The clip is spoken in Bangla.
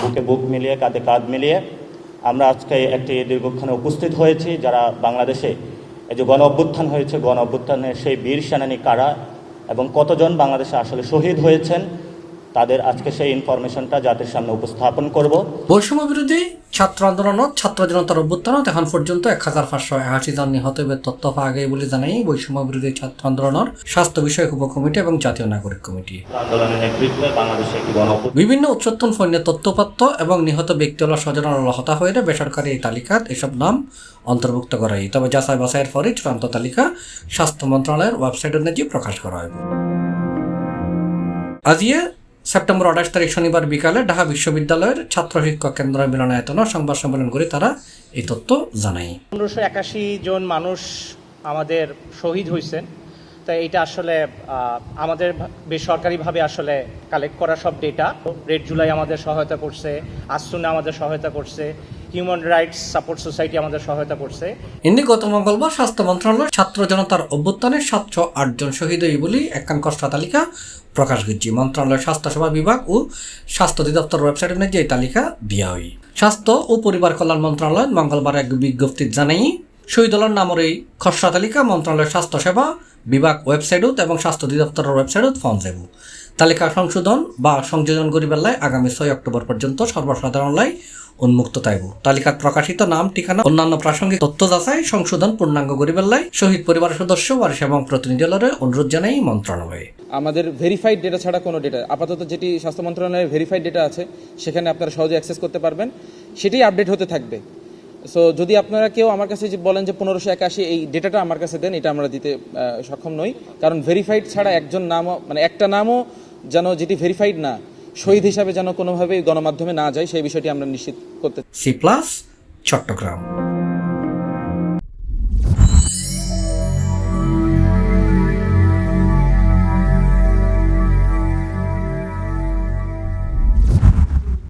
বুকে বুক মিলিয়ে কাঁধে কাঁধ মিলিয়ে আমরা আজকে একটি দীর্ঘক্ষণে উপস্থিত হয়েছি, যারা বাংলাদেশে এই যে গণ অভ্যুত্থান হয়েছে, গণ অভ্যুত্থানের সেই বীর সেনানী কারা এবং কতজন বাংলাদেশে আসলে শহীদ হয়েছেন, তাদের আজকে সেই ইনফরমেশনটা জাতির সামনে উপস্থাপন করব। বৈষম্য বিরোধী ছাত্র আন্দোলনত ছাত্র জনতার অভ্যুত্থানত এখন পর্যন্ত 1580 জন নিহত তথ্য পাওয়া গেছে বলে জানাই বৈষম্য বিরোধী ছাত্র আন্দোলনের স্বাস্থ্য বিষয়ক উপকমিটি এবং জাতীয় নাগরিক কমিটি। আন্দোলনের নেতৃত্বে বাংলাদেশে একটি গণ বিভিন্ন উচ্চতন সৈন্যের তথ্যপাত্র এবং নিহত ব্যক্তিরা স্বজনের হতা হয়ে বেসরকারি এই তালিকাত এসব নাম অন্তর্ভুক্ত করা হয়। তবে যাচাই বাছাইয়ের পরে চূড়ান্ত তালিকা স্বাস্থ্য মন্ত্রণালয়ের ওয়েবসাইটে নিজে প্রকাশ করা হবে। আজিয়ে সেপ্টেম্বর 28 তারিখ শনিবার বিকালে ঢাকা বিশ্ববিদ্যালয়ের ছাত্র শিক্ষক কেন্দ্র মিলনায়তনে সংবাদ সম্মেলন করে তারা এই তথ্য জানায়। 1581 জন মানুষ আমাদের শহীদ হয়েছেন। তাই এটা আসলে আমাদের বেসরকারিভাবে আসলে কালেক্ট করা সব ডেটা। রেড জুলাই আমাদের সহায়তা করছে, আসুনা আমাদের সহায়তা করছে, হিউম্যান রাইটস সাপোর্ট সোসাইটি আমাদের সহায়তা করছে। এমনি গত মঙ্গলবার স্বাস্থ্য মন্ত্রণালয় ছাত্র জনতার অভ্যুত্থানে 708 জন শহীদ হই বলে একখান কষ্ট তালিকা প্রকাশ করছে। মন্ত্রণালয়ের স্বাস্থ্যসেবা বিভাগ ও স্বাস্থ্য অধিদপ্তর ওয়েবসাইটে যে এই তালিকা দেওয়া হয়। স্বাস্থ্য ও পরিবার কল্যাণ মন্ত্রণালয় মঙ্গলবার এক বিজ্ঞপ্তি জানাই শহীদুল্লাহর নামের এই খসড়া তালিকা মন্ত্রণালয়ের স্বাস্থ্যসেবা বিভাগ ওয়েবসাইটত এবং স্বাস্থ্য অধিদপ্তরের ওয়েবসাইটত পাওয়া যাবে। তালিকা সংশোধন বা সংযোজন করিবার লাই আগামী 6 অক্টোবর পর্যন্ত সর্বসাধারণ লাই উন্মুক্ত থাকবে। তালিকাত প্রকাশিত নাম, ঠিকানা, অন্যান্য প্রাসঙ্গিক তথ্য যাচাই সংশোধন পূর্ণাঙ্গ করিবার লাই শহীদ পরিবারের সদস্য এবং প্রতিনিধিদলের অনুরোধ জানাই মন্ত্রণালয়ে। আমাদের ভেরিফাইড ডেটা ছাড়া কোনো ডেটা আপাতত যেটি স্বাস্থ্য মন্ত্রণালয়ের ভেরিফাইড ডেটা আছে সেখানে আপনারা সহজে অ্যাক্সেস করতে পারবেন, সেটি আপডেট হতে থাকবে। সো যদি আপনারা কেউ আমার কাছে বলেন যে 1581 এই ডেটাটা আমার কাছে দেন, এটা আমরা দিতে সক্ষম নই, কারণ ভেরিফাইড ছাড়া একজন নামও মানে একটা নামও যেন যেটি ভেরিফাইড না শহীদ হিসাবে যেন কোনোভাবেই গণমাধ্যমে না যায় সেই বিষয়টি আমরা নিশ্চিত করতে। C+ চট্টগ্রাম।